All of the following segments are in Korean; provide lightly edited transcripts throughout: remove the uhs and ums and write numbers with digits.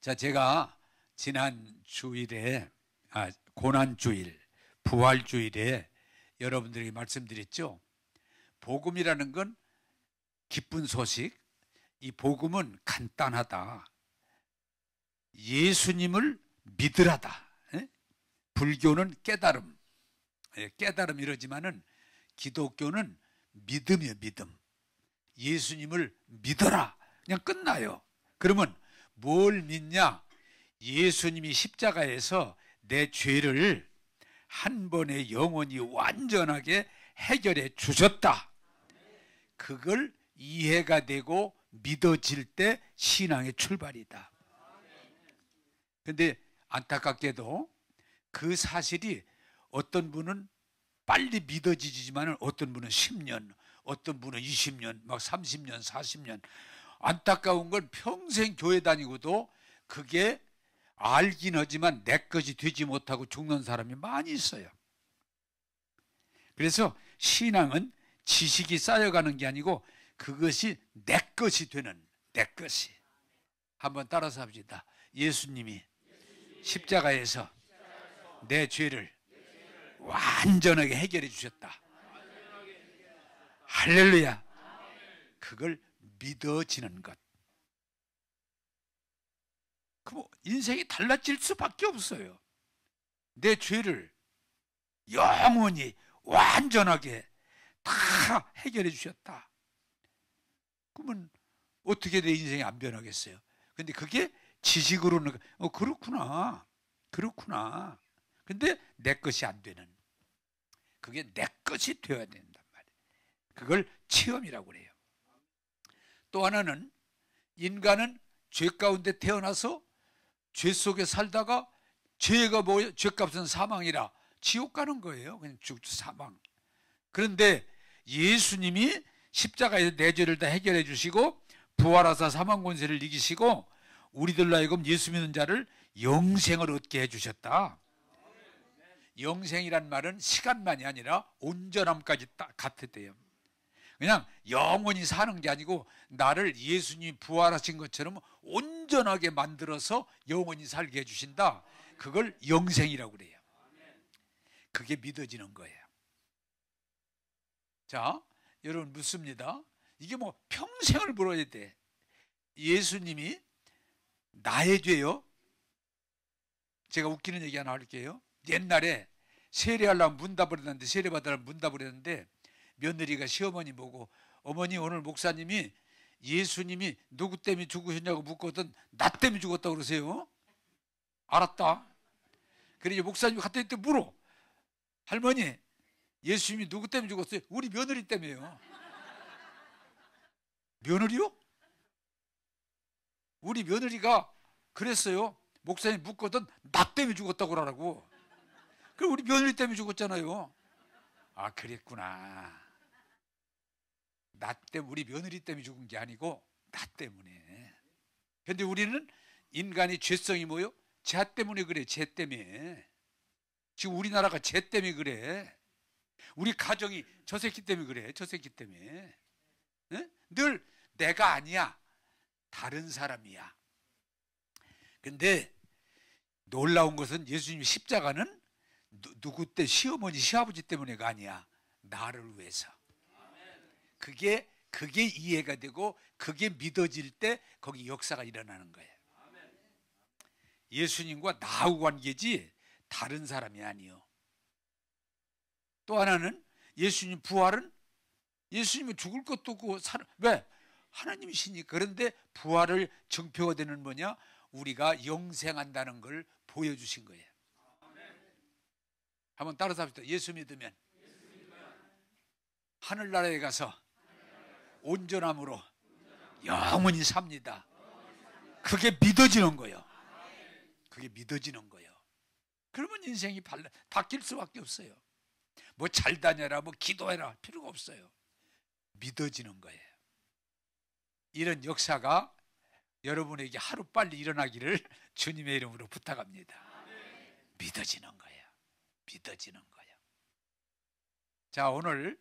자, 제가 지난 주일에 고난주일, 부활주일에 여러분들에게 말씀드렸죠. 복음이라는 건 기쁜 소식, 이 복음은 간단하다. 예수님을 믿으라다. 불교는 깨달음, 깨달음 이러지만은 기독교는 믿음이에요, 믿음. 예수님을 믿어라. 그냥 끝나요. 그러면 뭘 믿냐? 예수님이 십자가에서 내 죄를 한 번에 영원히 완전하게 해결해 주셨다. 그걸 이해가 되고 믿어질 때 신앙의 출발이다. 그런데 안타깝게도 그 사실이 어떤 분은 빨리 믿어지지만 어떤 분은 10년, 어떤 분은 20년, 막 30년, 40년. 안타까운 건 평생 교회 다니고도 그게 알긴 하지만 내 것이 되지 못하고 죽는 사람이 많이 있어요. 그래서 신앙은 지식이 쌓여가는 게 아니고 그것이 내 것이 되는, 내 것이. 한번 따라서 합시다. 예수님이 십자가에서 내 죄를 완전하게 해결해 주셨다. 할렐루야. 그걸 믿어지는 것. 그럼 인생이 달라질 수밖에 없어요. 내 죄를 영원히 완전하게 다 해결해 주셨다. 그러면 어떻게 내 인생이 안 변하겠어요? 근데 그게 지식으로는 그렇구나. 그렇구나. 근데 내 것이 안 되는. 그게 내 것이 되어야 된단 말이에요. 그걸 체험이라고 그래요. 또 하나는 인간은 죄 가운데 태어나서 죄 속에 살다가 죄가 뭐예요? 죄값은 사망이라 지옥 가는 거예요. 그냥 사망. 그런데 예수님이 십자가에서 내 죄를 다 해결해 주시고 부활하사 사망 권세를 이기시고 우리들로 하여금 예수 믿는 자를 영생을 얻게 해주셨다. 영생이란 말은 시간만이 아니라 온전함까지 딱 같았대요. 그냥 영원히 사는 게 아니고 나를 예수님이 부활하신 것처럼 온전하게 만들어서 영원히 살게 해주신다. 그걸 영생이라고 그래요. 그게 믿어지는 거예요. 자, 여러분 묻습니다. 이게 뭐 평생을 물어야 돼. 예수님이 나의 죄요? 제가 웃기는 얘기 하나 할게요. 옛날에 세례하려면 문답을 했는데, 세례받으려면 문답을 했는데 며느리가 시어머니 보고 어머니 오늘 목사님이 예수님이 누구 때문에 죽으셨냐고 묻거든 나 때문에 죽었다고 그러세요. 알았다. 그래 목사님이 갔더니 또 물어. 할머니 예수님이 누구 때문에 죽었어요? 우리 며느리 때문에요. 며느리요? 우리 며느리가 그랬어요. 목사님 묻거든 나 때문에 죽었다고 그러라고. 그럼 우리 며느리 때문에 죽었잖아요. 아 그랬구나. 나 때문에, 우리 며느리 때문에 죽은 게 아니고 나 때문에. 그런데 우리는 인간의 죄성이 뭐요? 죄 때문에 그래. 죄 때문에. 지금 우리나라가 죄 때문에 그래. 우리 가정이 저 새끼 때문에 그래. 저 새끼 때문에. 네? 늘 내가 아니야. 다른 사람이야. 근데 놀라운 것은 예수님 십자가는 누구 때 시어머니 시아버지 때문에가 아니야. 나를 위해서. 그게 이해가 되고 그게 믿어질 때 거기 역사가 일어나는 거예요. 예수님과 나하고 관계지 다른 사람이 아니요. 또 하나는 예수님 부활은 예수님은 죽을 것도 없고 왜? 하나님이시니까. 그런데 부활을 증표가 되는 뭐냐? 우리가 영생한다는 걸 보여주신 거예요. 한번 따라서 합시다. 예수 믿으면 하늘나라에 가서 온전함으로 영원히 삽니다. 그게 믿어지는 거예요. 그게 믿어지는 거예요. 그러면 인생이 바뀔 수밖에 없어요. 뭐 잘 다녀라, 뭐 기도해라 필요가 없어요. 믿어지는 거예요. 이런 역사가 여러분에게 하루빨리 일어나기를 주님의 이름으로 부탁합니다. 믿어지는 거예요. 믿어지는 거예요. 자, 오늘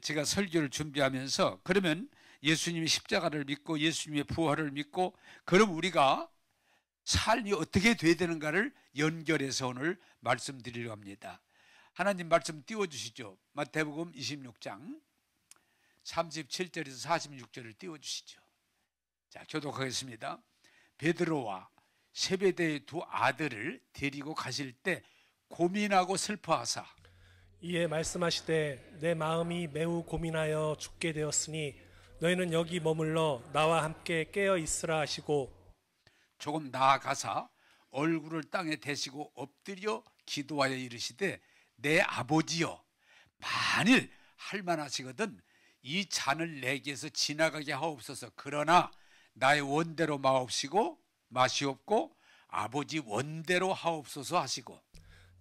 제가 설교를 준비하면서 그러면 예수님의 십자가를 믿고 예수님의 부활을 믿고 그럼 우리가 삶이 어떻게 돼야 되는가를 연결해서 오늘 말씀드리려고 합니다. 하나님 말씀 띄워주시죠. 마태복음 26장 37절에서 46절을 띄워주시죠. 자, 교독하겠습니다. 베드로와 세베대의 두 아들을 데리고 가실 때 고민하고 슬퍼하사 이에 말씀하시되 내 마음이 매우 고민하여 죽게 되었으니 너희는 여기 머물러 나와 함께 깨어 있으라 하시고 조금 나아가사 얼굴을 땅에 대시고 엎드려 기도하여 이르시되 내 아버지여 만일 할만하시거든 이 잔을 내게서 지나가게 하옵소서. 그러나 나의 원대로 마시옵고 아버지 원대로 하옵소서 하시고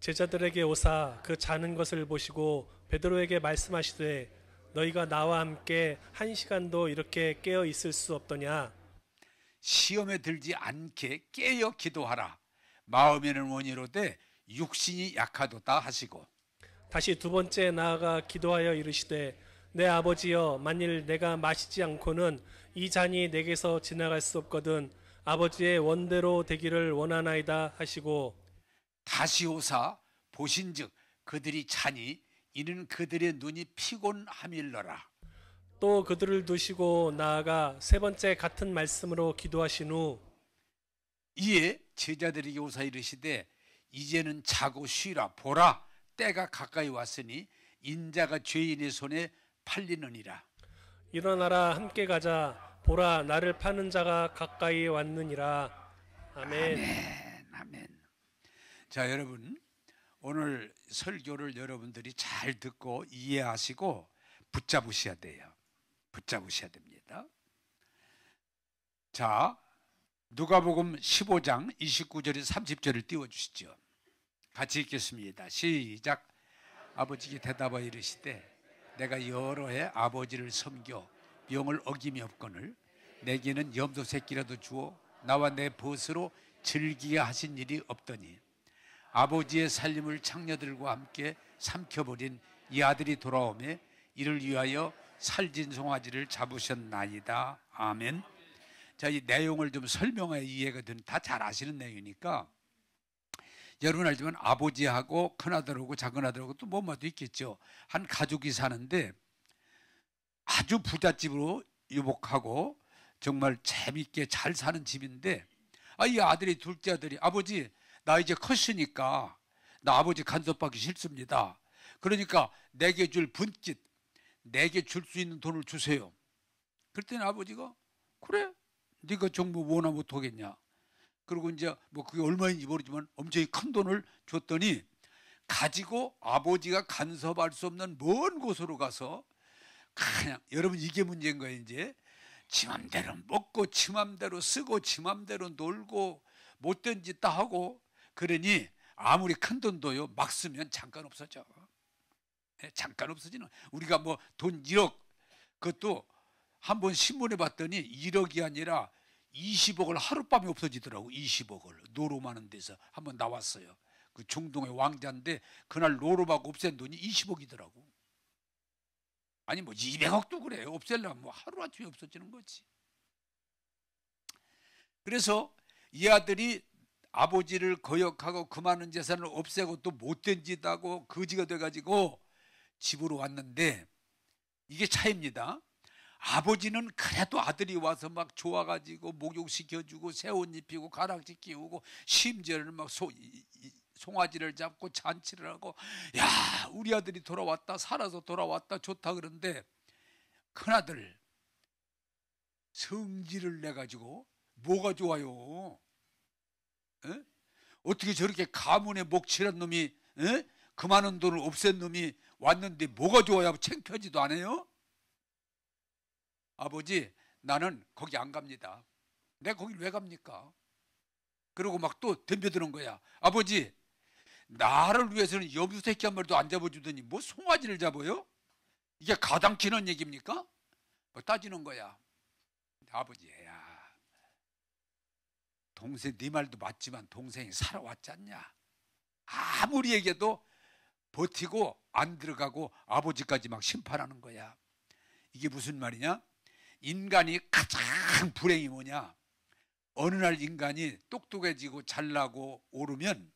제자들에게 오사 그 자는 것을 보시고 베드로에게 말씀하시되 너희가 나와 함께 1시간도 이렇게 깨어 있을 수 없더냐. 시험에 들지 않게 깨어 기도하라. 마음에는 원이로되 육신이 약하도다 하시고 다시 두 번째 나아가 기도하여 이르시되 내 아버지여 만일 내가 마시지 않고는 이 잔이 내게서 지나갈 수 없거든 아버지의 원대로 되기를 원하나이다 하시고 다시 오사 보신즉 그들이 자니 이는 그들의 눈이 피곤함일러라. 또 그들을 두시고 나아가 세 번째 같은 말씀으로 기도하신 후 이에 제자들에게 오사 이르시되 이제는 자고 쉬라. 보라 때가 가까이 왔으니 인자가 죄인의 손에 팔리느니라. 일어나라 함께 가자. 보라 나를 파는 자가 가까이 왔느니라. 아멘. 아멘. 아멘. 자, 여러분 오늘 설교를 여러분들이 잘 듣고 이해하시고 붙잡으셔야 돼요. 붙잡으셔야 됩니다. 자, 누가복음 15장 29절에서 30절을 띄워주시죠. 같이 읽겠습니다. 시작. 아버지께 대답하여 이르시되 내가 여러 해 아버지를 섬겨 명을 어김이 없거늘 내게는 염소 새끼라도 주어 나와 내 벗으로 즐기게 하신 일이 없더니 아버지의 살림을 창녀들과 함께 삼켜버린 이 아들이 돌아오매 이를 위하여 살진 송아지를 잡으셨나이다. 아멘. 자, 이 내용을 좀 설명해 이해가 되는 다 잘 아시는 내용이니까 여러분 알지만 아버지하고 큰아들하고 작은아들하고 또 뭐마도 있겠죠. 한 가족이 사는데 아주 부잣집으로 유복하고 정말 재밌게 잘 사는 집인데 이 아들이 둘째 아들이 아버지 나 이제 컸으니까 나 아버지 간섭받기 싫습니다. 그러니까 내게 줄 분깃 내게 줄 수 있는 돈을 주세요. 그랬더니 아버지가 그래 네가 정부 뭐나 못하겠냐. 그리고 이제 뭐 그게 얼마인지 모르지만 엄청 큰 돈을 줬더니 가지고 아버지가 간섭할 수 없는 먼 곳으로 가서 그냥 여러분 이게 문제인 거예요. 이제 지 맘대로 먹고 지 맘대로 쓰고 지 맘대로 놀고 못된 짓 다 하고 그러니 아무리 큰 돈도요 막 쓰면 잠깐 없어져. 잠깐 없어지는 우리가 뭐 돈 1억 그것도 한번 신문에 봤더니 1억이 아니라 20억을 하룻밤에 없어지더라고. 20억을 노름하는 데서 한번 나왔어요. 그 중동의 왕자인데 그날 노름하고 없앤 돈이 20억이더라고. 아니 뭐 200억도 그래. 없애려면 뭐 하루아침에 없어지는 거지. 그래서 이 아들이 아버지를 거역하고 그 많은 재산을 없애고 또 못된 짓 하고 거지가 돼가지고 집으로 왔는데 이게 차이입니다. 아버지는 그래도 아들이 와서 막 좋아가지고 목욕시켜주고 새 옷 입히고 가락지 끼우고 심지어는 막 송아지를 잡고 잔치를 하고 야 우리 아들이 돌아왔다 살아서 돌아왔다 좋다 그런데 큰아들 성질을 내가지고 뭐가 좋아요? 에? 어떻게 저렇게 가문의 목칠한 놈이 그 많은 돈을 없앤 놈이 왔는데 뭐가 좋아요? 창피하지도 않아요? 아버지 나는 거기 안 갑니다. 내가 거길 왜 갑니까? 그러고 막 또 덤벼드는 거야. 아버지 나를 위해서는 염소 새끼 한 마리도 안 잡아주더니 뭐 송아지를 잡아요? 이게 가당키는 얘기입니까? 뭐 따지는 거야. 아버지 야 동생 네 말도 맞지만 동생이 살아왔지 않냐. 아무리 얘기해도 버티고 안 들어가고 아버지까지 막 심판하는 거야. 이게 무슨 말이냐? 인간이 가장 불행이 뭐냐? 어느 날 인간이 똑똑해지고 잘나고 오르면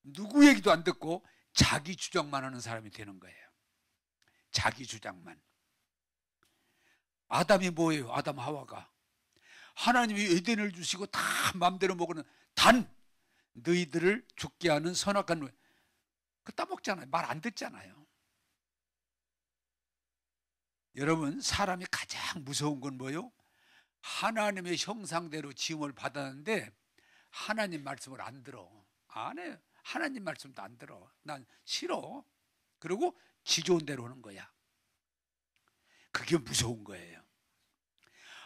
누구 얘기도 안 듣고 자기 주장만 하는 사람이 되는 거예요. 자기 주장만. 아담이 뭐예요? 아담 하와가 하나님이 에덴을 주시고 다 마음대로 먹으는 단 너희들을 죽게 하는 선악과는 그 따먹잖아요. 말 안 듣잖아요. 여러분, 사람이 가장 무서운 건 뭐예요? 하나님의 형상대로 지음을 받았는데 하나님 말씀을 안 들어. 안 해요. 하나님 말씀도 안 들어. 난 싫어. 그리고 지 좋은 대로 하는 거야. 그게 무서운 거예요.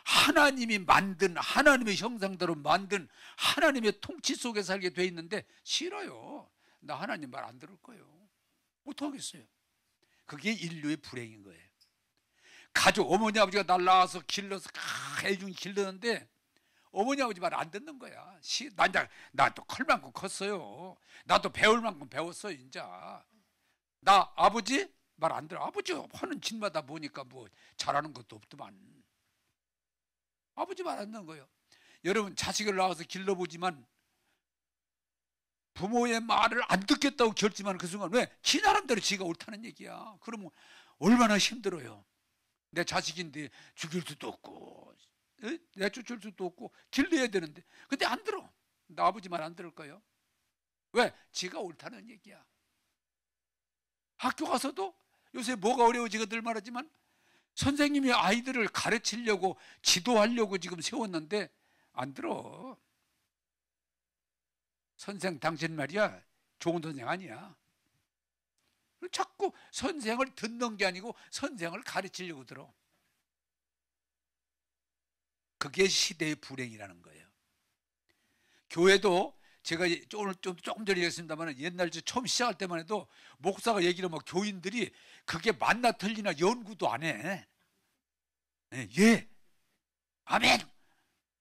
하나님이 만든, 하나님의 형상대로 만든 하나님의 통치 속에 살게 돼 있는데 싫어요. 나 하나님 말 안 들을 거예요. 어떡하겠어요? 그게 인류의 불행인 거예요. 가족, 어머니 아버지가 날 낳아서 길러서 애중히 길렀는데 어머니 아버지 말 안 듣는 거야. 나도 클 만큼 컸어요. 나도 배울 만큼 배웠어요. 이제 나 아버지 말 안 들어. 아버지 하는 짓마다 보니까 뭐 잘하는 것도 없더만. 아버지 말 안 듣는 거예요. 여러분, 자식을 낳아서 길러보지만 부모의 말을 안 듣겠다고 결심하는 그 순간, 왜? 지 나름대로 지가 옳다는 얘기야. 그러면 얼마나 힘들어요. 내 자식인데 죽일 수도 없고 내쫓을 수도 없고 길러야 되는데, 근데 안 들어. 나 아버지 말 안 들을 거예요. 왜? 지가 옳다는 얘기야. 학교 가서도 요새 뭐가 어려워지거들 말하지만 선생님이 아이들을 가르치려고 지도하려고 지금 세웠는데 안 들어. 선생 당신 말이야 좋은 선생 아니야. 자꾸 선생을 듣는 게 아니고 선생을 가르치려고 들어. 그게 시대의 불행이라는 거예요. 교회도 제가 오늘 조금 전에 얘기했습니다만 옛날 처음 시작할 때만 해도 목사가 얘기를 하면 교인들이 그게 맞나 틀리나 연구도 안 해. 예, 아멘.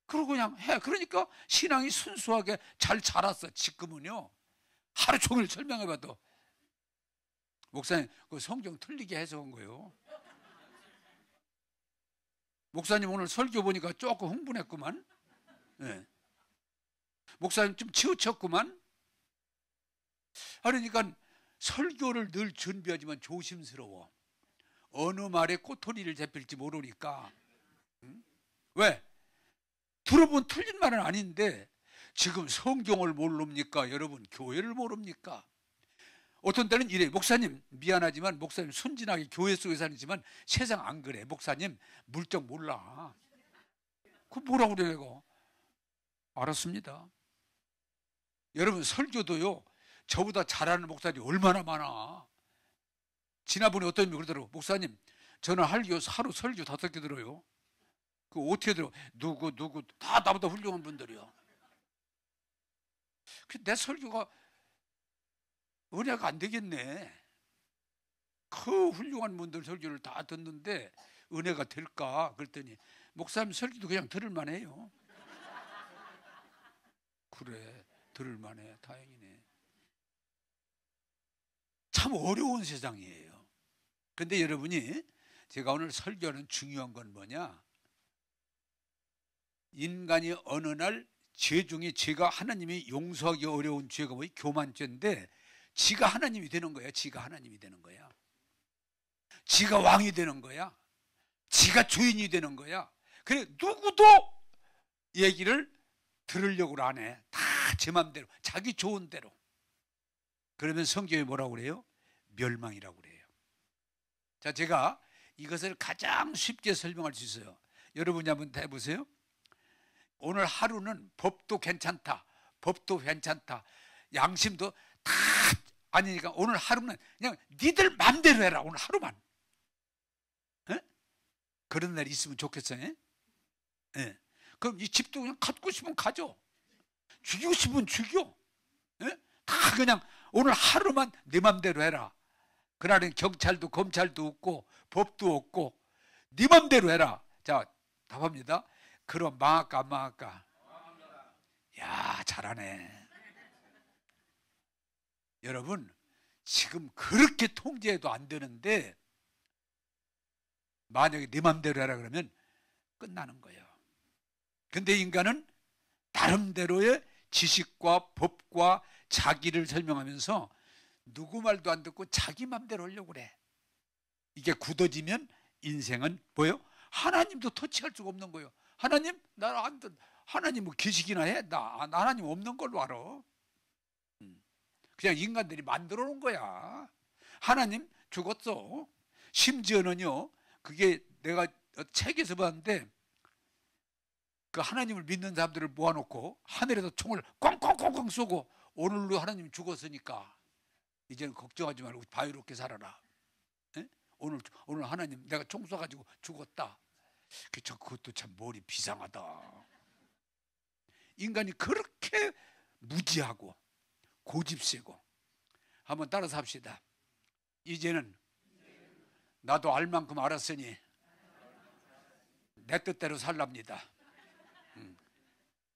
그러고 그냥 해. 그러니까 신앙이 순수하게 잘 자랐어. 지금은요 하루 종일 설명해봐도 목사님 그 성경 틀리게 해석한 거예요. 목사님 오늘 설교 보니까 조금 흥분했구만. 네. 목사님 좀 치우쳤구만. 그러니까 설교를 늘 준비하지만 조심스러워. 어느 말에 꼬투리를 잡힐지 모르니까. 응? 왜? 들어본 틀린 말은 아닌데 지금 성경을 모릅니까? 여러분 교회를 모릅니까? 어떤 때는 이래. 목사님 미안하지만 목사님 순진하게 교회 속에 사니지만 세상 안 그래. 목사님 물정 몰라. 그 뭐라고 그래 내가. 알았습니다. 여러분 설교도요 저보다 잘하는 목사들이 얼마나 많아. 지난번에 어떤 분이 그러더라고. 목사님 저는 하루 설교 5개 들어요. 그 어떻게 들어? 누구 다 나보다 훌륭한 분들이요. 내 설교가 은혜가 안 되겠네. 그 훌륭한 분들 설교를 다 듣는데 은혜가 될까? 그랬더니 목사님 설교도 그냥 들을 만해요. 그래 들을 만해. 다행이네. 참 어려운 세상이에요. 근데 여러분이 제가 오늘 설교하는 중요한 건 뭐냐? 인간이 어느 날 죄 중에 죄가 하나님이 용서하기 어려운 죄가 뭐예요? 교만죄인데 지가 하나님이 되는 거야. 지가 하나님이 되는 거야. 지가 왕이 되는 거야. 지가 주인이 되는 거야. 그래 누구도 얘기를 들으려고 안 해. 다 제 맘대로 자기 좋은 대로. 그러면 성경에 뭐라고 그래요? 멸망이라고 그래요. 자, 제가 이것을 가장 쉽게 설명할 수 있어요. 여러분이 한번 해보세요. 오늘 하루는 법도 괜찮다. 법도 괜찮다. 양심도 다 아니니까 오늘 하루는 그냥 니들 맘대로 해라. 오늘 하루만. 에? 그런 날이 있으면 좋겠어요. 예. 그럼 이 집도 그냥 갖고 싶으면 가져. 죽이고 싶으면 죽여. 에? 다 그냥 오늘 하루만 네 맘대로 해라. 그날은 경찰도 검찰도 없고 법도 없고 네 맘대로 해라. 자, 답합니다. 그럼 망할까 안 망할까? 야, 잘하네. 여러분 지금 그렇게 통제해도 안 되는데 만약에 네 맘대로 해라 그러면 끝나는 거예요. 근데 인간은 나름대로의 지식과 법과 자기를 설명하면서 누구 말도 안 듣고 자기 맘대로 하려고 그래. 이게 굳어지면 인생은 뭐예요? 하나님도 터치할 수가 없는 거예요. 하나님? 하나님 뭐 기식이나 해? 나 하나님 없는 걸로 알아. 그냥 인간들이 만들어 놓은 거야. 하나님 죽었어. 심지어는요, 그게 내가 책에서 봤는데, 그 하나님을 믿는 사람들을 모아놓고 하늘에서 총을 꽝꽝꽝꽝 쏘고, 오늘로 하나님 죽었으니까 이제는 걱정하지 말고 자유롭게 살아라. 에? 오늘 하나님 내가 총 쏴가지고 죽었다. 그것도 참 머리 비상하다. 인간이 그렇게 무지하고 고집세고. 한번 따라서 합시다. 이제는 나도 알 만큼 알았으니 내 뜻대로 살랍니다.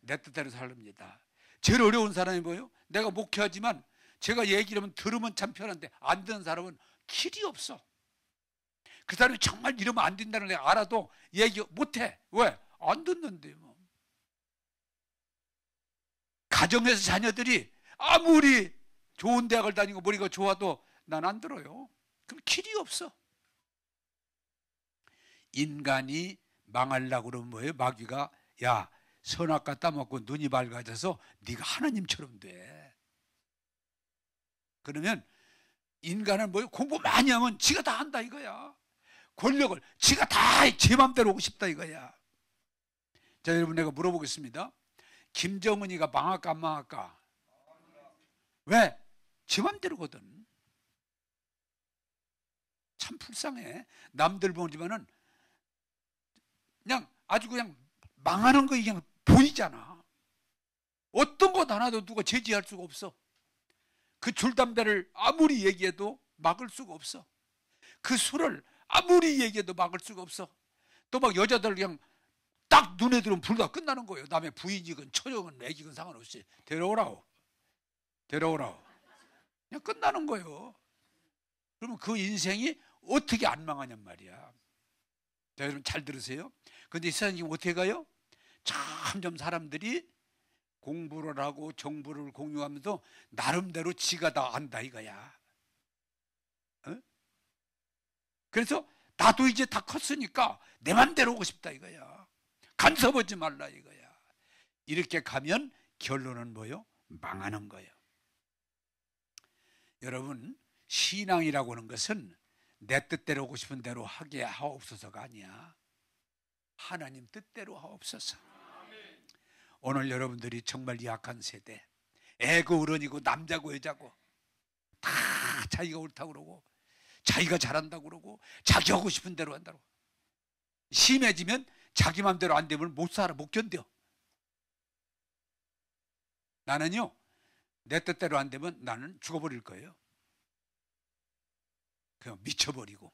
내 뜻대로 살랍니다. 제일 어려운 사람이 뭐예요? 내가 목회하지만 제가 얘기를 하면 들으면 참 편한데 안 듣는 사람은 길이 없어. 그 사람이 정말 이러면 안 된다는 걸 알아도 얘기 못해. 왜? 안 듣는데 뭐. 가정에서 자녀들이 아무리 좋은 대학을 다니고 머리가 좋아도 난 안 들어요. 그럼 길이 없어. 인간이 망하려고 그러면 뭐예요? 마귀가 야, 선악 갖다 먹고 눈이 밝아져서 네가 하나님처럼 돼. 그러면 인간은 뭐예요? 공부 많이 하면 지가 다 한다 이거야. 권력을 지가 다 제 맘대로 오고 싶다 이거야. 자, 여러분 내가 물어보겠습니다. 김정은이가 망할까 안 망할까? 왜? 지 맘대로거든. 참 불쌍해. 남들 보지만은 그냥 아주 그냥 망하는 거 그냥 보이잖아. 어떤 것 하나도 누가 제지할 수가 없어. 그 줄담배를 아무리 얘기해도 막을 수가 없어. 그 술을 아무리 얘기해도 막을 수가 없어. 또 막 여자들 그냥 딱 눈에 들어오면 불 다 끝나는 거예요. 남의 부인이건 처녀건 애기건 상관없이 데려오라고. 그냥 끝나는 거예요. 그러면 그 인생이 어떻게 안 망하냔 말이야. 자, 여러분 잘 들으세요. 근데 이 세상이 어떻게 가요? 점점 사람들이 공부를 하고 정보를 공유하면서 나름대로 지가 다 안다 이거야. 어? 그래서 나도 이제 다 컸으니까 내 맘대로 오고 싶다 이거야. 간섭하지 말라 이거야. 이렇게 가면 결론은 뭐요? 망하는 거예요. 여러분, 신앙이라고 하는 것은 내 뜻대로 오고 싶은 대로 하게 하옵소서가 아니야. 하나님 뜻대로 하옵소서. 오늘 여러분들이 정말 약한 세대, 애고 어른이고 남자고 여자고 다 자기가 옳다고 그러고 자기가 잘한다고 그러고 자기 하고 싶은 대로 한다고. 심해지면 자기 맘대로 안 되면 못 살아, 못 견뎌. 나는요, 내 뜻대로 안 되면 나는 죽어버릴 거예요. 그냥 미쳐버리고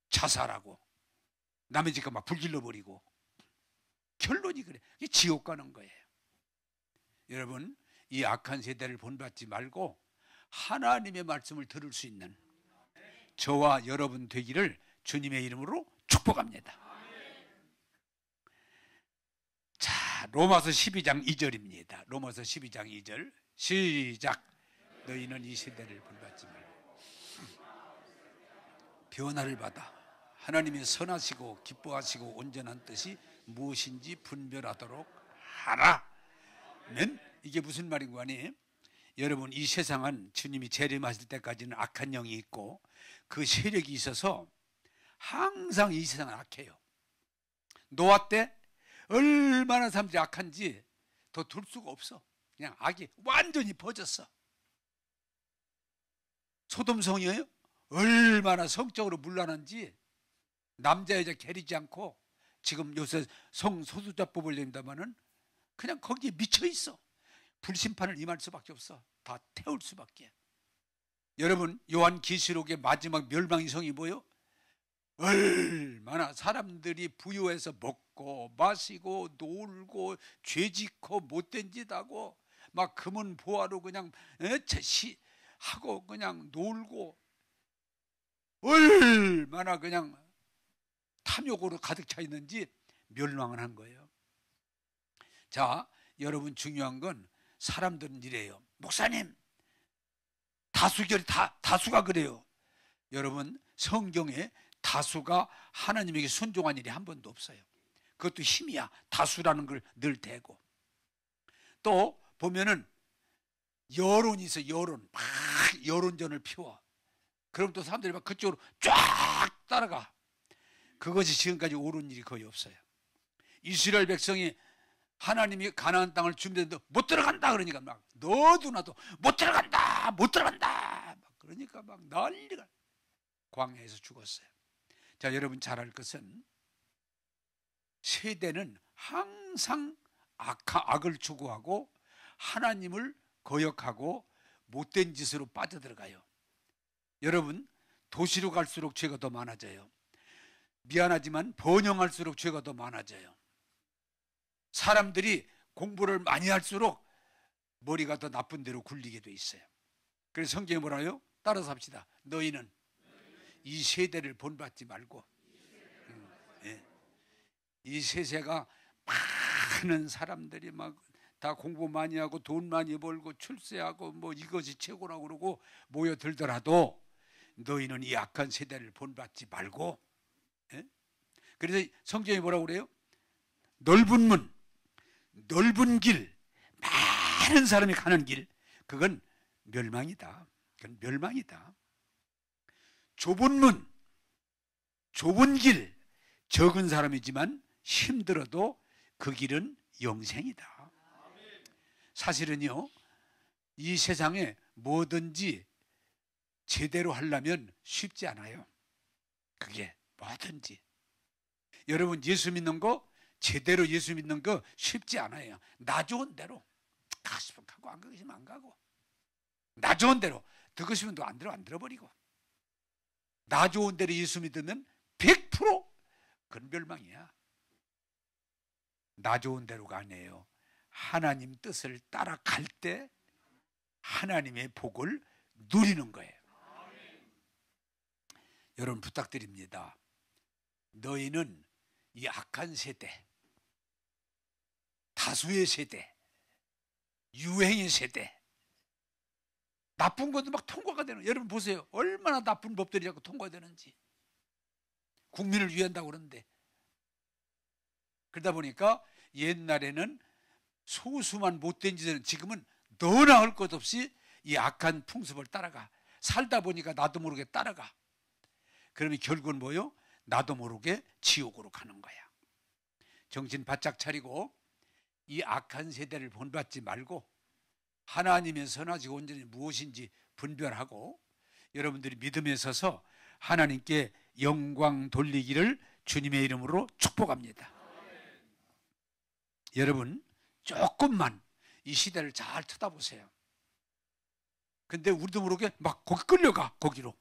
자살하고 남의 집가 막 불질러버리고. 결론이 그래. 이게 지옥 가는 거예요. 여러분, 이 악한 세대를 본받지 말고 하나님의 말씀을 들을 수 있는 저와 여러분 되기를 주님의 이름으로 축복합니다. 자, 로마서 12장 2절입니다. 로마서 12장 2절 시작. 너희는 이 세대를 본받지 말고 변화를 받아 하나님의 선하시고 기뻐하시고 온전한 뜻이 무엇인지 분별하도록 하라. 면 이게 무슨 말인 거 아니에요? 여러분, 이 세상은 주님이 재림하실 때까지는 악한 영이 있고 그 세력이 있어서 항상 이 세상은 악해요. 노아 때 얼마나 사람들이 악한지 더 둘 수가 없어. 그냥 악이 완전히 퍼졌어. 소돔성이에요? 얼마나 성적으로 문란한지 남자 여자 가리지 않고 지금 요새 성소수자법을 낸다마는 그냥 거기에 미쳐 있어. 불심판을 임할 수밖에 없어. 다 태울 수밖에. 여러분, 요한계시록의 마지막 멸망의 성이 뭐요? 얼마나 사람들이 부유해서 먹고 마시고 놀고 죄짓고 못된 짓 하고 막 금은 보화로 그냥 하고 그냥 놀고 얼마나 그냥 탐욕으로 가득 차 있는지 멸망을 한 거예요. 자, 여러분 중요한 건 사람들은 이래요. 목사님, 다수가 그래요. 여러분 성경에 다수가 하나님에게 순종한 일이 한 번도 없어요. 그것도 힘이야. 다수라는 걸 늘 대고. 또 보면은 여론이 있어. 여론. 막 여론전을 피워. 그럼 또 사람들이 막 그쪽으로 쫙 따라가. 그것이 지금까지 옳은 일이 거의 없어요. 이스라엘 백성이 하나님이 가나안 땅을 준비했는데 못 들어간다 그러니까 막 너도 나도 못 들어간다 막 그러니까 막 난리가 광야에서 죽었어요. 자, 여러분 잘 알 것은 세대는 항상 악을 추구하고 하나님을 거역하고 못된 짓으로 빠져들어가요. 여러분 도시로 갈수록 죄가 더 많아져요. 미안하지만 번영할수록 죄가 더 많아져요. 사람들이 공부를 많이 할수록 머리가 더 나쁜 대로 굴리게 돼 있어요. 그래서 성경에 뭐라요? 따라서 합시다. 너희는 이 세대를 본받지 말고. 이 세세가 많은 사람들이 막 다 공부 많이 하고 돈 많이 벌고 출세하고 뭐 이것이 최고라고 그러고 모여들더라도 너희는 이 악한 세대를 본받지 말고. 그래서 성경이 뭐라고 그래요? 넓은 문, 넓은 길, 많은 사람이 가는 길, 그건 멸망이다. 그건 멸망이다. 좁은 문, 좁은 길, 적은 사람이지만 힘들어도 그 길은 영생이다. 사실은요, 이 세상에 뭐든지 제대로 하려면 쉽지 않아요. 그게 뭐든지. 여러분 예수 믿는 거, 제대로 예수 믿는 거 쉽지 않아요. 나 좋은 대로 가고 싶으면 가고 안 가고 싶으면 안 가고, 나 좋은 대로 듣고 싶으면 또 안 들어버리고, 나 좋은 대로 예수 믿으면 100% 그건 멸망이야. 나 좋은 대로가 아니에요. 하나님 뜻을 따라갈 때 하나님의 복을 누리는 거예요. 여러분 부탁드립니다. 너희는 이 악한 세대, 다수의 세대, 유행의 세대, 나쁜 것도 막 통과가 되는, 여러분 보세요. 얼마나 나쁜 법들이 자꾸 통과되는지. 국민을 위한다고 그러는데. 그러다 보니까 옛날에는 소수만 못된 짓을, 지금은 너나 할 것 없이 이 악한 풍습을 따라가. 살다 보니까 나도 모르게 따라가. 그러면 결국은 뭐요? 나도 모르게 지옥으로 가는 거야. 정신 바짝 차리고 이 악한 세대를 본받지 말고 하나님의 선하시고 온전히 무엇인지 분별하고 여러분들이 믿음에 서서 하나님께 영광 돌리기를 주님의 이름으로 축복합니다. 여러분 조금만 이 시대를 잘 쳐다보세요. 근데 우리도 모르게 막 거기 끌려가. 거기로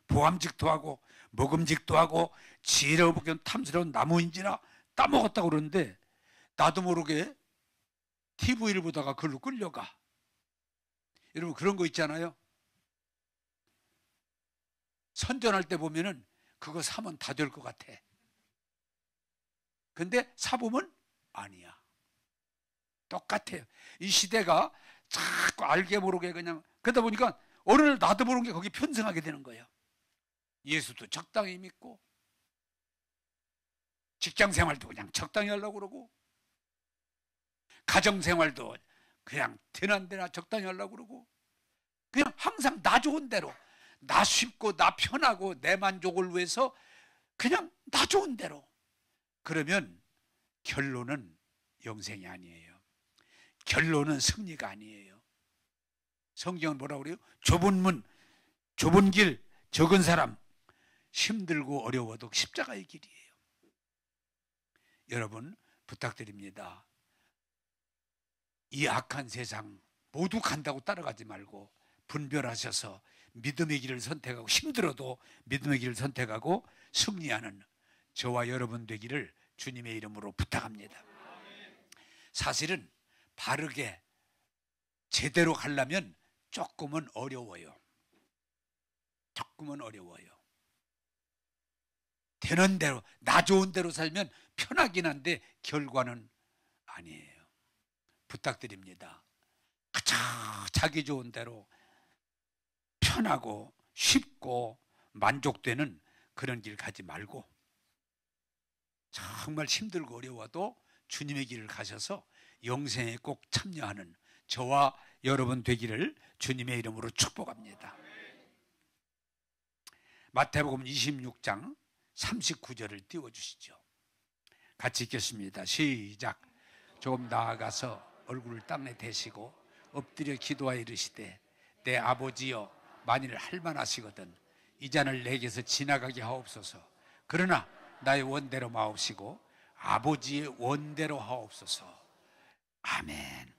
보암직도 하고 먹음직도 하고 지혜로운 탐스러운 나무인지나 따먹었다고 그러는데 나도 모르게 TV를 보다가 그걸로 끌려가. 여러분 그런 거 있잖아요. 선전할 때 보면은 그거 사면 다 될 것 같아. 근데 사보면 아니야. 똑같아요. 이 시대가 자꾸 알게 모르게 그냥 그러다 보니까 어느 날 나도 모르게 거기 편승하게 되는 거예요. 예수도 적당히 믿고 직장생활도 그냥 적당히 하려고 그러고 가정생활도 그냥 되나되나 적당히 하려고 그러고 그냥 항상 나 좋은 대로, 나 쉽고 나 편하고 내 만족을 위해서 그냥 나 좋은 대로. 그러면 결론은 영생이 아니에요. 결론은 승리가 아니에요. 성경은 뭐라고 그래요? 좁은 문, 좁은 길, 적은 사람, 힘들고 어려워도 십자가의 길이에요. 여러분 부탁드립니다. 이 악한 세상 모두 간다고 따라가지 말고 분별하셔서 믿음의 길을 선택하고 힘들어도 믿음의 길을 선택하고 승리하는 저와 여러분 되기를 주님의 이름으로 부탁합니다. 사실은 바르게 제대로 가려면 조금은 어려워요. 조금은 어려워요. 되는 대로, 나 좋은 대로 살면 편하긴 한데 결과는 아니에요. 부탁드립니다. 그저 자기 좋은 대로 편하고 쉽고 만족되는 그런 길 가지 말고 정말 힘들고 어려워도 주님의 길을 가셔서 영생에 꼭 참여하는 저와 여러분 되기를 주님의 이름으로 축복합니다. 마태복음 26장 39절을 띄워주시죠. 같이 읽겠습니다. 시작. 조금 나아가서 얼굴을 땅에 대시고 엎드려 기도하여 이르시되 내 아버지여 만일 할만하시거든 이 잔을 내게서 지나가게 하옵소서. 그러나 나의 원대로 마옵시고 아버지의 원대로 하옵소서. 아멘.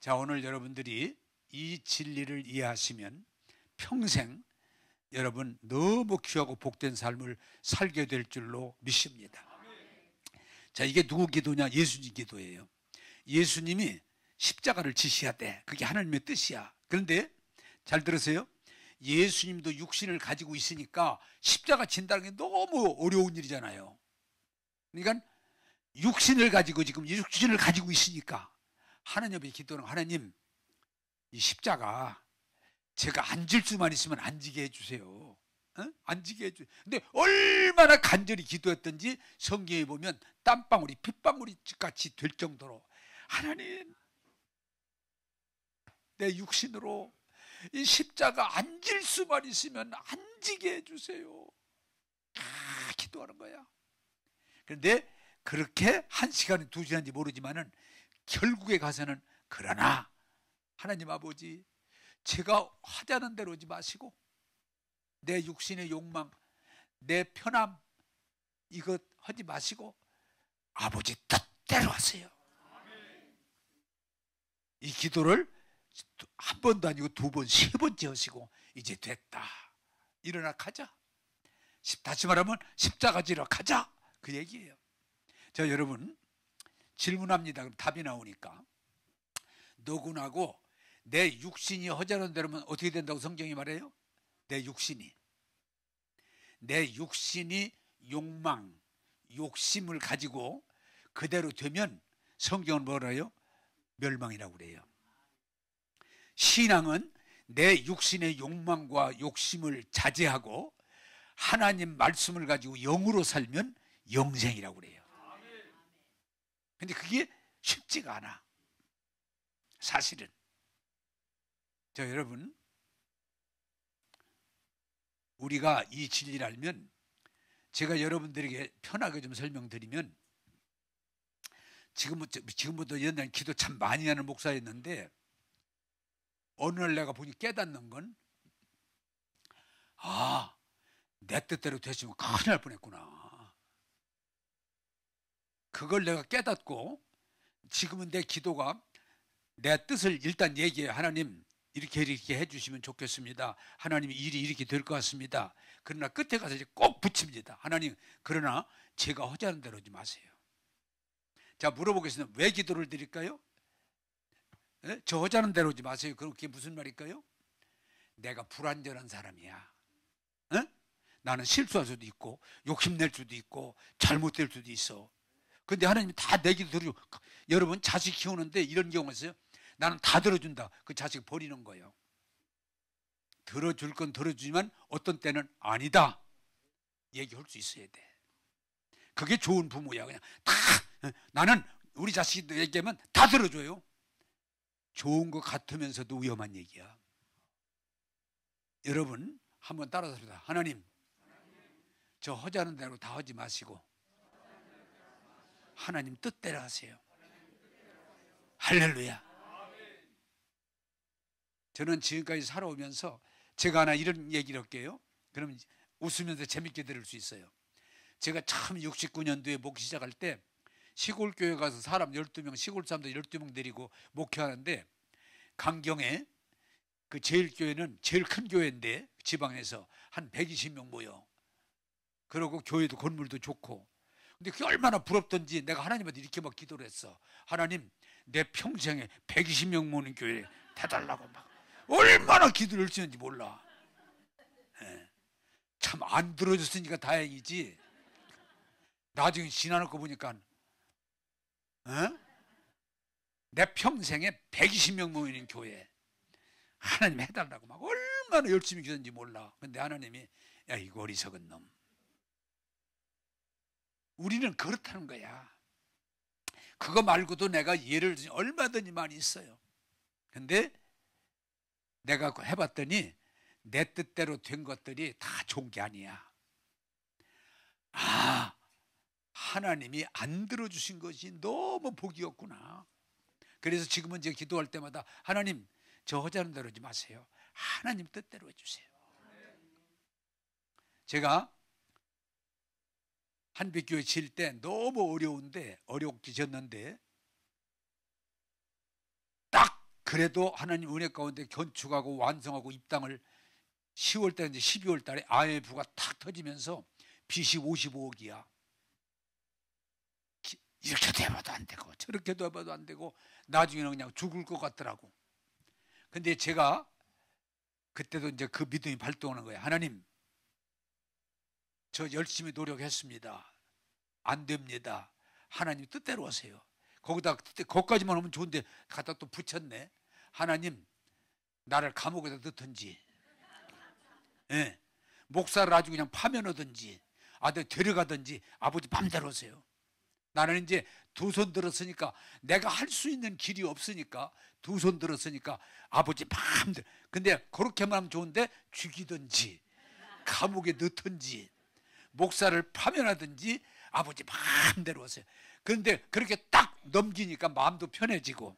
자, 오늘 여러분들이 이 진리를 이해하시면 평생 여러분 너무 귀하고 복된 삶을 살게 될 줄로 믿습니다. 자, 이게 누구 기도냐? 예수님 기도예요. 예수님이 십자가를 지셔야 돼. 그게 하나님의 뜻이야. 그런데 잘 들으세요. 예수님도 육신을 가지고 있으니까 십자가 진다는 게 너무 어려운 일이잖아요. 그러니까 육신을 가지고 지금 육신을 가지고 있으니까 하나님의 기도는 하나님 이 십자가 제가 앉을 수만 있으면 앉게 해주세요. 앉게 해주세요. 근데 얼마나 간절히 기도했던지 성경에 보면 땀방울이 핏방울이 같이 될 정도로 하나님 내 육신으로 이 십자가 앉을 수만 있으면 앉게 해주세요. 기도하는 거야. 그런데 그렇게 1시간이 2시간인지 모르지만은 결국에 가서는 그러나 하나님 아버지 제가 하자는 대로 오지 마시고 내 육신의 욕망, 내 편함 이것 하지 마시고 아버지 뜻대로 하세요. 이 기도를 한 번도 아니고 2번, 3번째 하시고 이제 됐다. 일어나 가자. 다시 말하면 십자가 지러 가자. 그 얘기예요. 자, 여러분 질문합니다. 그럼 답이 나오니까 너구나고 내 육신이 허전한 대로면 어떻게 된다고 성경이 말해요? 내 육신이 욕망, 욕심을 가지고 그대로 되면 성경은 뭐라요? 멸망이라고 그래요. 신앙은 내 육신의 욕망과 욕심을 자제하고 하나님 말씀을 가지고 영으로 살면 영생이라고 그래요. 근데 그게 쉽지가 않아. 사실은. 자, 여러분 우리가 이 진리를 알면 제가 여러분들에게 편하게 좀 설명드리면 지금부터 옛날에 기도 참 많이 하는 목사였는데 어느 날 내가 보니 깨닫는 건 내 뜻대로 됐으면 큰일 날 뻔했구나. 그걸 내가 깨닫고 지금은 내 기도가 내 뜻을 일단 얘기해요. 하나님 이렇게 해주시면 좋겠습니다. 하나님 일이 이렇게 될 것 같습니다. 그러나 끝에 가서 이제 꼭 붙입니다. 하나님 그러나 제가 하자는 대로 하지 마세요. 자, 물어보겠습니다. 왜 기도를 드릴까요? 저 하자는 대로 하지 마세요. 그게 무슨 말일까요? 내가 불완전한 사람이야. 나는 실수할 수도 있고 욕심낼 수도 있고 잘못될 수도 있어. 근데 하나님이 다 내 기도 들어주고 여러분 자식 키우는데 이런 경우가 있어요. 나는 다 들어준다. 그 자식 버리는 거예요. 들어줄 건 들어주지만 어떤 때는 아니다. 얘기할 수 있어야 돼. 그게 좋은 부모야. 그냥 다 나는 우리 자식도 얘기하면 다 들어줘요. 좋은 것 같으면서도 위험한 얘기야. 여러분 한번 따라서 합시다. 하나님 저 하자는 대로 다 하지 마시고 하나님 뜻대로 하세요. 할렐루야. 저는 지금까지 살아오면서 제가 하나 이런 얘기를 할게요. 그럼 웃으면서 재밌게 들을 수 있어요. 제가 참 69년도에 목회 시작할 때 시골 교회 가서 사람 12명, 시골 사람들 12명 데리고 목회하는데 강경에 그 제일교회는 제일 큰 교회인데 지방에서 한 120명 모여. 그러고 교회도 건물도 좋고. 근데 그게 얼마나 부럽던지 내가 하나님한테 이렇게 막 기도를 했어. 하나님 내 평생에 120명 모는 교회 해달라고 막. 얼마나 기도를 열심히 했는지 몰라. 참 안 들어줬으니까 다행이지. 나중에 지나놓고 보니까 내 평생에 120명 모이는 교회 하나님 해달라고 막 얼마나 열심히 기도했는지 몰라. 근데 하나님이 야, 이거 어리석은 놈. 우리는 그렇다는 거야. 그거 말고도 내가 예를 들면 얼마든지 많이 있어요. 근데 내가 해봤더니 내 뜻대로 된 것들이 다 좋은 게 아니야. 아, 하나님이 안 들어주신 것이 너무 복이었구나. 그래서 지금은 제가 기도할 때마다 하나님 저 하자는 대로 하지 마세요. 하나님 뜻대로 해주세요. 제가 한빛교회 질 때 너무 어렵게 졌는데 딱 그래도 하나님 은혜 가운데 건축하고 완성하고 입당을 10월 달인지 12월 달에 IMF가 탁 터지면서 빚이 55억이야. 이렇게도 해봐도 안 되고 저렇게도 해봐도 안 되고 나중에는 그냥 죽을 것 같더라고. 근데 제가 그때도 이제 그 믿음이 발동하는 거예요. 하나님, 저 열심히 노력했습니다. 안 됩니다. 하나님 뜻대로 하세요. 거기까지만 하면 좋은데 갖다 또 붙였네. 하나님, 나를 감옥에다 넣든지, 예, 목사를 아주 그냥 파면하든지, 아들 데려가든지 아버지 맘대로 하세요. 나는 이제 두 손 들었으니까 내가 할 수 있는 길이 없으니까 두 손 들었으니까 아버지 맘대로. 근데 그렇게만 하면 좋은데 죽이든지 감옥에 넣든지 목사를 파면하든지 아버지 마음대로 하세요. 그런데 그렇게 딱 넘기니까 마음도 편해지고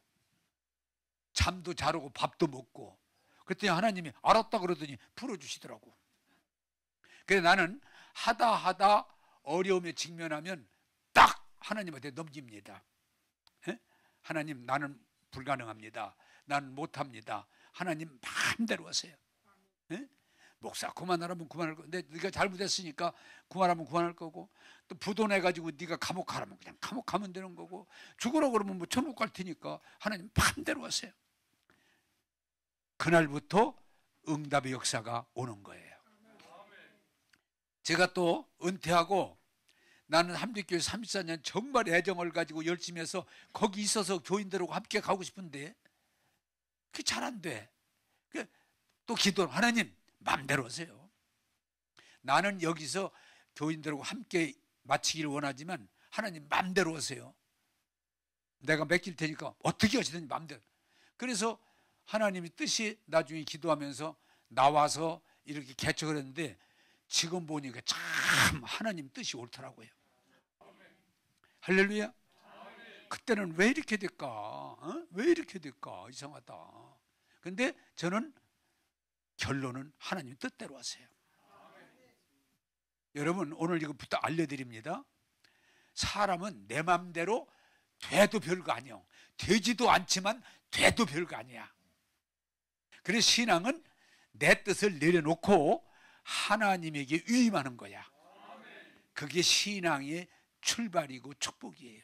잠도 잘 오고 밥도 먹고 그랬더니 하나님이 알았다 그러더니 풀어주시더라고. 그래서 나는 하다 어려움에 직면하면 딱 하나님한테 넘깁니다. 에? 하나님, 나는 불가능합니다. 나는 못합니다. 하나님 마음대로 하세요. 에? 목사 그만하라면 그만할 거고, 근데 네가 잘못했으니까 그만하면 그만할 거고, 또 부도내가지고 네가 감옥 가라면 그냥 감옥 가면 되는 거고, 죽으라 그러면 뭐 천국 갈 테니까 하나님 마음대로 하세요. 그날부터 응답의 역사가 오는 거예요. 제가 또 은퇴하고 나는 한빛교회 34년 정말 애정을 가지고 열심히 해서 거기 있어서 교인들하고 함께 가고 싶은데 그게 잘 안 돼. 또 기도, 하나님 마음대로 하세요. 나는 여기서 교인들하고 함께 마치기를 원하지만 하나님 마음대로 하세요. 내가 맡길 테니까 어떻게 하시든지 마음대로. 그래서 하나님의 뜻이 나중에 기도하면서 나와서 이렇게 개척을 했는데 지금 보니까 참 하나님 뜻이 옳더라고요. 할렐루야. 그때는 왜 이렇게 될까? 왜 이렇게 될까? 이상하다. 근데 저는 결론은 하나님 뜻대로 하세요. 여러분, 오늘 이것부터 알려드립니다. 사람은 내 맘대로 돼도 별거 아니요. 되지도 않지만 돼도 별거 아니야. 그래서 신앙은 내 뜻을 내려놓고 하나님에게 위임하는 거야. 그게 신앙의 출발이고 축복이에요.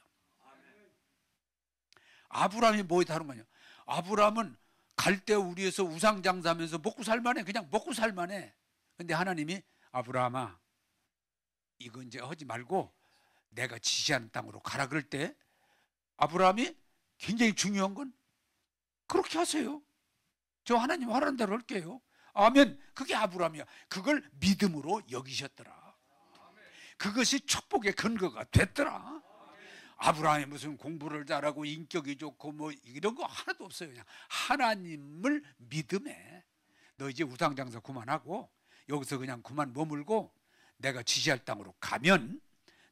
아브라함이 뭐에 다른 거냐? 아브라함은 갈대 우리에서 우상 장사하면서 먹고 살만해. 그냥 먹고 살만해. 근데 하나님이 아브라함아, 이거 이제 하지 말고 내가 지시하는 땅으로 가라 그럴 때 아브라함이 굉장히 중요한 건 그렇게 하세요. 저 하나님 하라는 대로 할게요. 아멘. 그게 아브라함이야. 그걸 믿음으로 여기셨더라. 그것이 축복의 근거가 됐더라. 아브라함이 무슨 공부를 잘하고 인격이 좋고 뭐 이런 거 하나도 없어요. 그냥 하나님을 믿음에 너 이제 우상장사 그만하고 여기서 그냥 그만 머물고 내가 지시할 땅으로 가면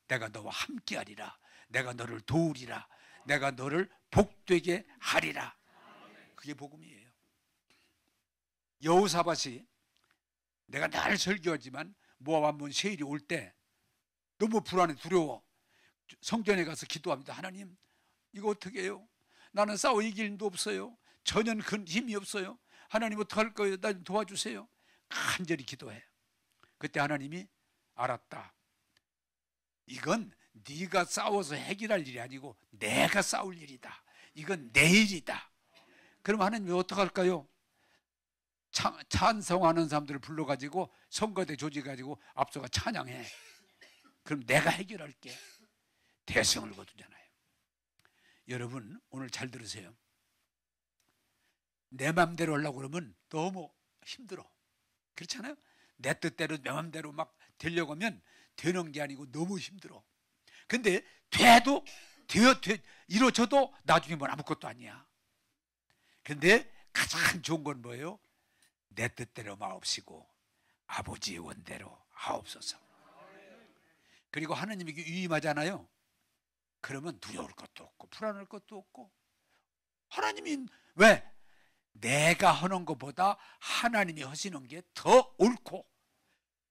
내가 너와 함께하리라. 내가 너를 도우리라. 내가 너를 복되게 하리라. 그게 복음이에요. 여호사밧이 내가 늘 설교하지만 모압 한번 세일이 올 때 너무 불안해 두려워. 성전에 가서 기도합니다. 하나님, 이거 어떻게 해요? 나는 싸워 이길 힘도 없어요. 전혀 큰 힘이 없어요. 하나님 어떡할 거예요? 나 좀 도와주세요. 간절히 기도해. 그때 하나님이 알았다. 이건 네가 싸워서 해결할 일이 아니고 내가 싸울 일이다. 이건 내 일이다. 그럼 하나님이 어떡할까요? 찬성하는 사람들을 불러가지고 성가대 조직해가지고 앞서가 찬양해. 그럼 내가 해결할게. 대성을 거두잖아요. 여러분 오늘 잘 들으세요. 내 맘대로 하려고 그러면 너무 힘들어. 그렇잖아요? 내 뜻대로 내 맘대로 막 되려고 하면 되는 게 아니고 너무 힘들어. 근데 돼도 이루어져도 나중에 뭐 아무것도 아니야. 근데 가장 좋은 건 뭐예요? 내 뜻대로 마옵시고 아버지의 원대로 하옵소서. 그리고 하나님에게 위임하잖아요. 그러면 두려울 것도 없고 불안할 것도 없고. 하나님이 왜? 내가 하는 것보다 하나님이 하시는 게 더 옳고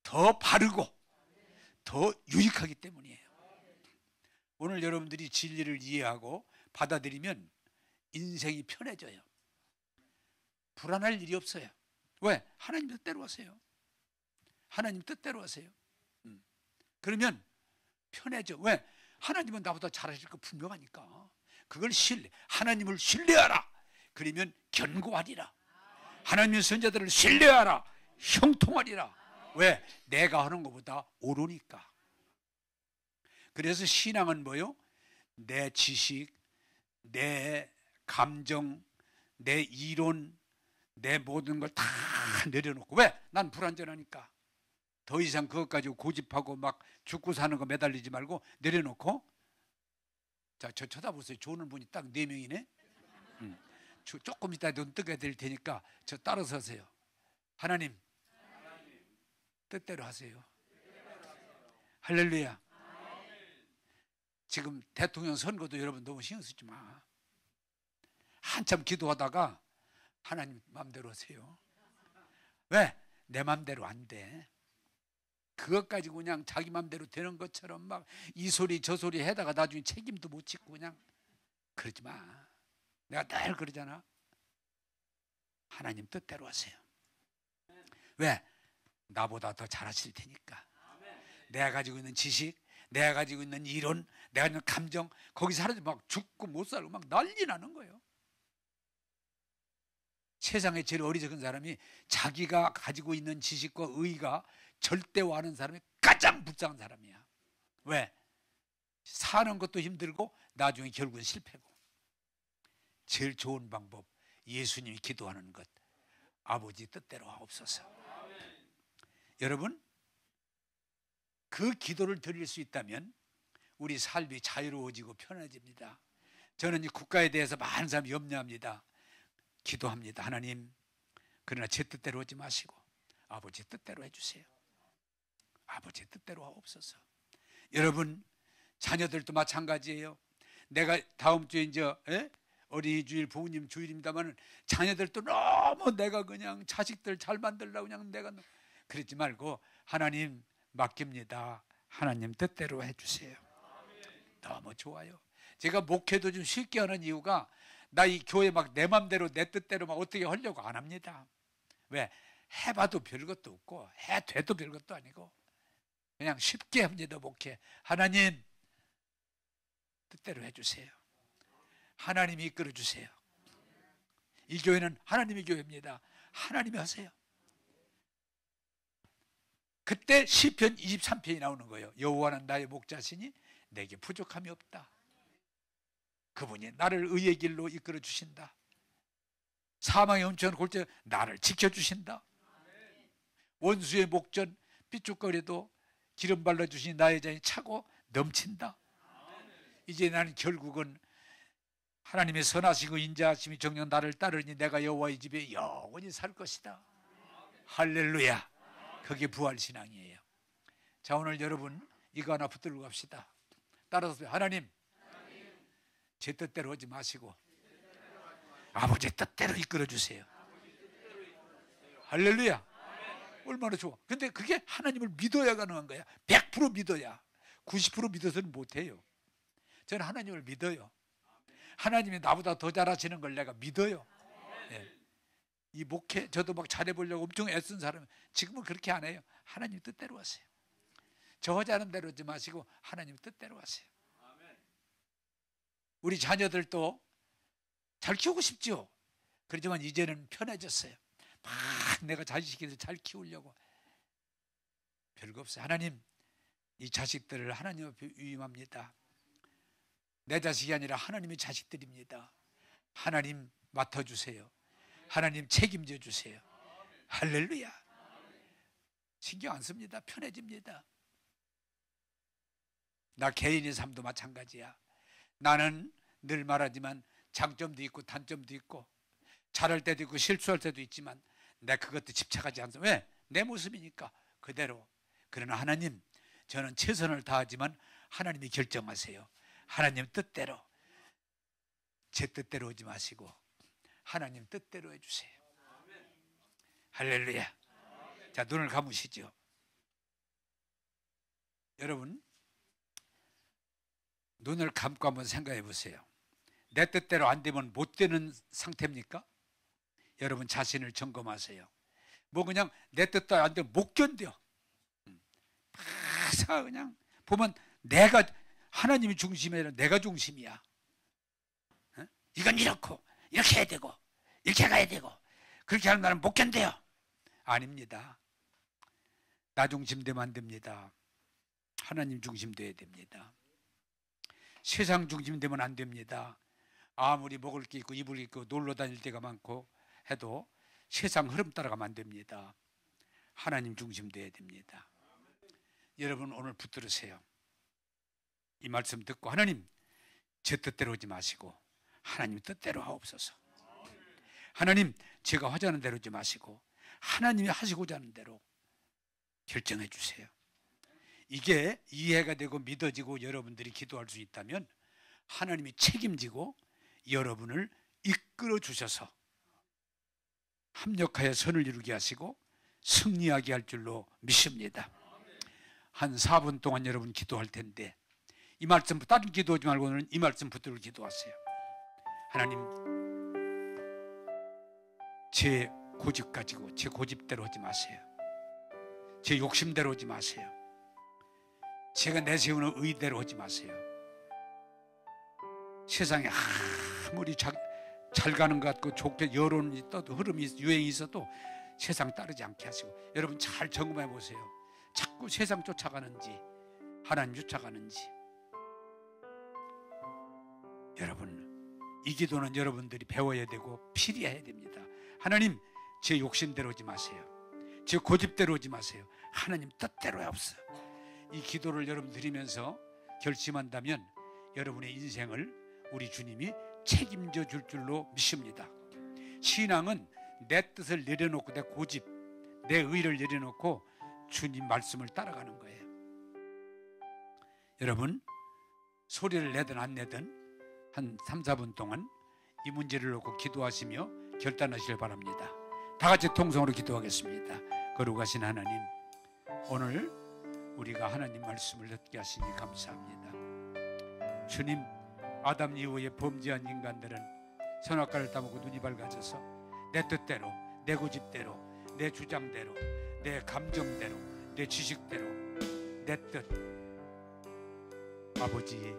더 바르고 더 유익하기 때문이에요. 오늘 여러분들이 진리를 이해하고 받아들이면 인생이 편해져요. 불안할 일이 없어요. 왜? 하나님 뜻대로 하세요. 하나님 뜻대로 하세요. 그러면 편해져. 왜? 하나님은 나보다 잘하실 거 분명하니까. 그걸 하나님을 신뢰하라. 그러면 견고하리라. 하나님의 선자들을 신뢰하라. 형통하리라. 왜? 내가 하는 것보다 옳으니까. 그래서 신앙은 뭐요? 내 지식, 내 감정, 내 이론, 내 모든 걸 다 내려놓고. 왜? 난 불완전하니까. 더 이상 그것 가지고 고집하고 막 죽고 사는 거 매달리지 말고 내려놓고. 자, 저 쳐다보세요. 좋은 분이 딱 4명이네. 조금 이따 눈 뜨게 될 테니까 저 따라서 하세요. 하나님 뜻대로 하세요. 할렐루야. 지금 대통령 선거도 여러분 너무 신경 쓰지 마. 한참 기도하다가 하나님 마음대로 하세요. 왜? 내 마음대로 안 돼. 그것 가지고 그냥 자기 마음대로 되는 것처럼 막 이 소리 저 소리 해다가 나중에 책임도 못 짓고 그냥 그러지 마. 내가 늘 그러잖아. 하나님 뜻대로 하세요. 왜? 나보다 더 잘하실 테니까. 내가 가지고 있는 지식, 내가 가지고 있는 이론, 내가 가지고 있는 감정, 거기 살아서 막 죽고 못 살고 막 난리 나는 거예요. 세상에 제일 어리석은 사람이 자기가 가지고 있는 지식과 의의가 절대화하는 사람이 가장 불쌍한 사람이야. 왜? 사는 것도 힘들고 나중에 결국은 실패고. 제일 좋은 방법, 예수님이 기도하는 것. 아버지 뜻대로 하옵소서. 여러분, 그 기도를 드릴 수 있다면 우리 삶이 자유로워지고 편해집니다. 저는 이 국가에 대해서 많은 사람이 염려합니다. 기도합니다. 하나님, 그러나 제 뜻대로 하지 마시고 아버지 뜻대로 해주세요. 아버지 뜻대로 하옵소서. 여러분, 자녀들도 마찬가지예요. 내가 다음 주에 이제 어린이 주일, 부모님 주일입니다만 자녀들도 너무 내가 그냥 자식들 잘 만들려고 그냥 내가 그러지 말고 하나님 맡깁니다. 하나님 뜻대로 해주세요. 너무 좋아요. 제가 목회도 좀 쉽게 하는 이유가 나 이 교회 막 내 맘대로 내 뜻대로 막 어떻게 하려고 안 합니다. 왜? 해봐도 별것도 없고 해돼도 별것도 아니고 그냥 쉽게 합니다. 목회. 하나님 뜻대로 해주세요. 하나님이 이끌어주세요. 이 교회는 하나님의 교회입니다. 하나님이 하세요. 그때 시편 23편이 나오는 거예요. 여호와는 나의 목자시니 내게 부족함이 없다. 그분이 나를 의의 길로 이끌어 주신다. 사망의 음침한 골짜기 나를 지켜주신다. 원수의 목전 삐죽거려도 기름 발라주시니 나의 잔이 차고 넘친다. 이제 나는 결국은 하나님의 선하시고 인자하심이 정녕 나를 따르니 내가 여호와의 집에 영원히 살 것이다. 할렐루야. 그게 부활신앙이에요. 자, 오늘 여러분 이거 하나 붙들고 갑시다. 따라서 하나님 제 뜻대로 하지 마시고 아버지 뜻대로 이끌어주세요. 할렐루야. 얼마나 좋아. 근데 그게 하나님을 믿어야 가능한 거야. 100% 믿어야. 90% 믿어서는 못해요. 저는 하나님을 믿어요. 하나님이 나보다 더 잘하시는 걸 내가 믿어요. 네. 이 목회 저도 막 잘해보려고 엄청 애쓴 사람은 지금은 그렇게 안 해요. 하나님 뜻대로 하세요. 저 하자는 대로 하지 마시고 하나님 뜻대로 하세요. 우리 자녀들도 잘 키우고 싶죠. 그렇지만 이제는 편해졌어요. 막 내가 자식들을 잘 키우려고 별거 없어요. 하나님 이 자식들을 하나님 앞에 위임합니다. 내 자식이 아니라 하나님의 자식들입니다. 하나님 맡아주세요. 하나님 책임져 주세요. 할렐루야. 신경 안 씁니다. 편해집니다. 나 개인의 삶도 마찬가지야. 나는 늘 말하지만 장점도 있고 단점도 있고 잘할 때도 있고 실수할 때도 있지만 내 그것도 집착하지 않습니다. 왜? 내 모습이니까 그대로. 그러나 하나님, 저는 최선을 다하지만 하나님이 결정하세요. 하나님 뜻대로, 제 뜻대로 오지 마시고 하나님 뜻대로 해주세요. 할렐루야. 자, 눈을 감으시죠. 여러분, 눈을 감고 한번 생각해 보세요. 내 뜻대로 안 되면 못 되는 상태입니까? 여러분 자신을 점검하세요. 뭐 그냥 내 뜻대로 안 되면 못 견뎌. 항상 그냥 보면 내가, 하나님이 중심이 아니라 내가 중심이야. 이건 이렇고 이렇게 해야 되고 이렇게 가야 되고 그렇게 하는 나는 못 견뎌요. 아닙니다. 나 중심 되면 안 됩니다. 하나님 중심 돼야 됩니다. 세상 중심 되면 안 됩니다. 아무리 먹을 게 있고 입을 게 있고 놀러 다닐 때가 많고 해도 세상 흐름 따라가면 안 됩니다. 하나님 중심 돼야 됩니다. 여러분 오늘 붙들으세요. 이 말씀 듣고 하나님, 제 뜻대로 오지 마시고 하나님 뜻대로 하옵소서. 하나님, 제가 하자는 대로 오지 마시고 하나님이 하시고자 하는 대로 결정해 주세요. 이게 이해가 되고 믿어지고 여러분들이 기도할 수 있다면 하나님이 책임지고 여러분을 이끌어 주셔서 합력하여 선을 이루게 하시고 승리하게 할 줄로 믿습니다. 한 4분 동안 여러분 기도할 텐데 이 말씀, 다른 기도하지 말고 오늘은 이 말씀 붙들고 기도하세요. 하나님, 제 고집 가지고 제 고집대로 하지 마세요. 제 욕심대로 하지 마세요. 제가 내세우는 의대로 하지 마세요. 세상에 아무리 잘 가는 것 같고 좋게 여론이 떠도 흐름이 유행이 있어도 세상 따르지 않게 하시고, 여러분 잘 점검해 보세요. 자꾸 세상 쫓아가는지 하나님 쫓아가는지. 여러분, 이 기도는 여러분들이 배워야 되고 필요해야 됩니다. 하나님, 제 욕심대로 오지 마세요. 제 고집대로 오지 마세요. 하나님 뜻대로 하옵소서. 이 기도를 여러분 드리면서 결심한다면 여러분의 인생을 우리 주님이 책임져 줄 줄로 믿습니다. 신앙은 내 뜻을 내려놓고 내 고집, 내 의를 내려놓고 주님 말씀을 따라가는 거예요. 여러분, 소리를 내든 안 내든 한 3, 4분 동안 이 문제를 놓고 기도하시며 결단하시길 바랍니다. 다 같이 통성으로 기도하겠습니다. 거룩하신 하나님, 오늘 우리가 하나님 말씀을 듣게 하시니 감사합니다. 주님, 아담 이후에 범죄한 인간들은 선악과를 따먹고 눈이 밝아져서 내 뜻대로, 내 고집대로, 내 주장대로, 내 감정대로, 내 지식대로, 내 뜻, 아버지,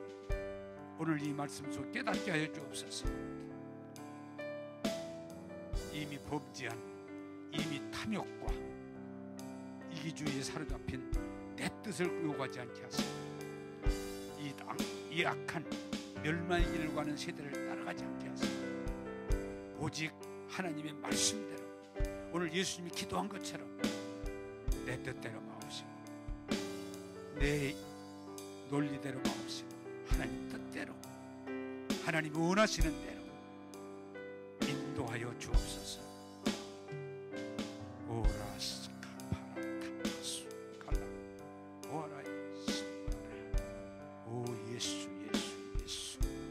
오늘 이 말씀 속 깨닫게 하여 주옵소서. 이미 범죄한, 이미 탐욕과 이기주의에 사로잡힌 내 뜻을 요구하지 않게 하시고 이 악한 멸망의 길을 가는 세대를 따라가지 않게 하시고 오직 하나님의 말씀대로, 오늘 예수님이 기도한 것처럼 내 뜻대로 마옵시고 내 논리대로 마옵시고 하나님 뜻대로, 하나님이 원하시는 대로 인도하여 주옵소서.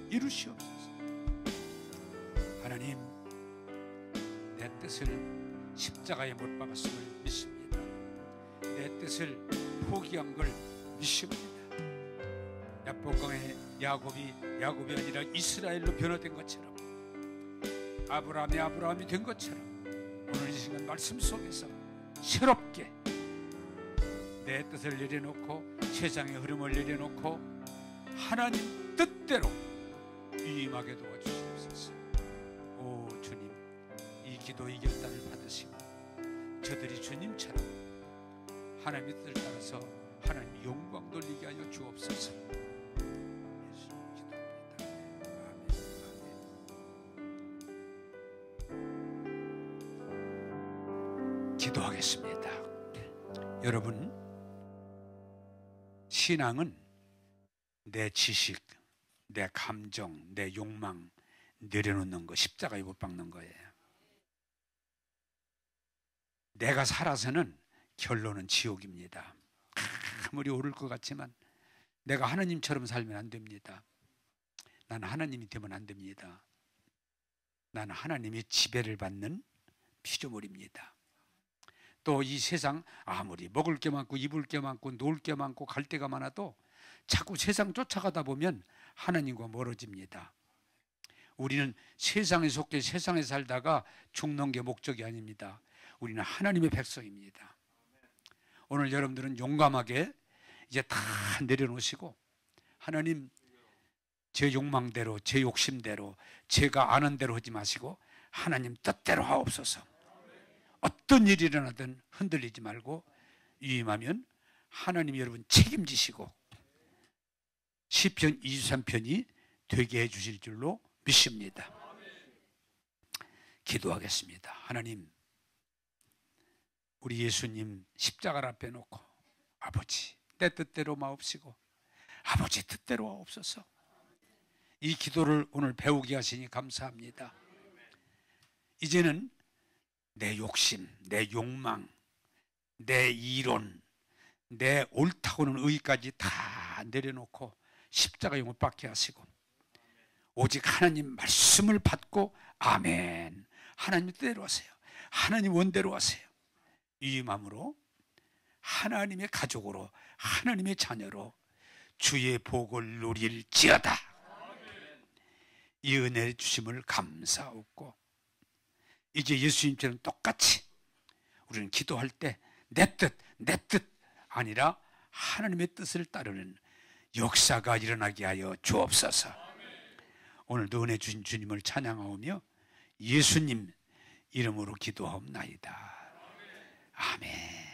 이루시옵소서. 하나님, 내 뜻을 십자가에 못 박았음을 믿습니다. 내 뜻을 포기한 걸 믿습니다. 야복강의 야곱이 아니라 이스라엘로 변화된 것처럼, 아브라함이 된 것처럼 오늘 이 시간 말씀 속에서 새롭게 내 뜻을 내려놓고 세상의 흐름을 내려놓고 하나님 뜻대로 임하게 도와주시옵소서. 오 주님, 이 기도 이 결단을 받으시고 저들이 주님처럼 하나님의 뜻을 따라서 하나님 영광 돌리게 하여 주옵소서. 예수님 기도합니다. 기도하겠습니다. 여러분, 신앙은 내 지식, 내 감정, 내 욕망 내려놓는 거, 십자가에 못 박는 거예요. 내가 살아서는 결론은 지옥입니다. 아무리 옳을 것 같지만 내가 하나님처럼 살면 안 됩니다. 나는 하나님이 되면 안 됩니다. 나는 하나님의 지배를 받는 피조물입니다. 또 이 세상 아무리 먹을 게 많고 입을 게 많고 놀 게 많고 갈 데가 많아도 자꾸 세상 쫓아가다 보면 하나님과 멀어집니다. 우리는 세상에 속해 세상에 살다가 죽는 게 목적이 아닙니다. 우리는 하나님의 백성입니다. 오늘 여러분들은 용감하게 이제 다 내려놓으시고, 하나님, 제 욕망대로, 제 욕심대로, 제가 아는 대로 하지 마시고 하나님 뜻대로 하옵소서. 어떤 일이 일어나든 흔들리지 말고 위임하면 하나님이 여러분 책임지시고 시편 23편이 되게 해주실 줄로 믿습니다. 기도하겠습니다. 하나님, 우리 예수님 십자가를 앞에 놓고 아버지, 내 뜻대로 마옵시고 아버지 뜻대로 하옵소서. 이 기도를 오늘 배우게 하시니 감사합니다. 이제는 내 욕심, 내 욕망, 내 이론, 내 옳다고는 의까지 다 내려놓고 십자가에 못 박게 하시고 오직 하나님 말씀을 받고 아멘, 하나님 뜻대로 하세요, 하나님 원대로 하세요, 이 마음으로 하나님의 가족으로, 하나님의 자녀로 주의 복을 누릴지어다. 이 은혜 주심을 감사하고 이제 예수님처럼 똑같이 우리는 기도할 때 내 뜻 아니라 하나님의 뜻을 따르는 역사가 일어나게 하여 주옵소서. 오늘도 은혜 주신 주님을 찬양하오며 예수님 이름으로 기도하옵나이다. 아멘.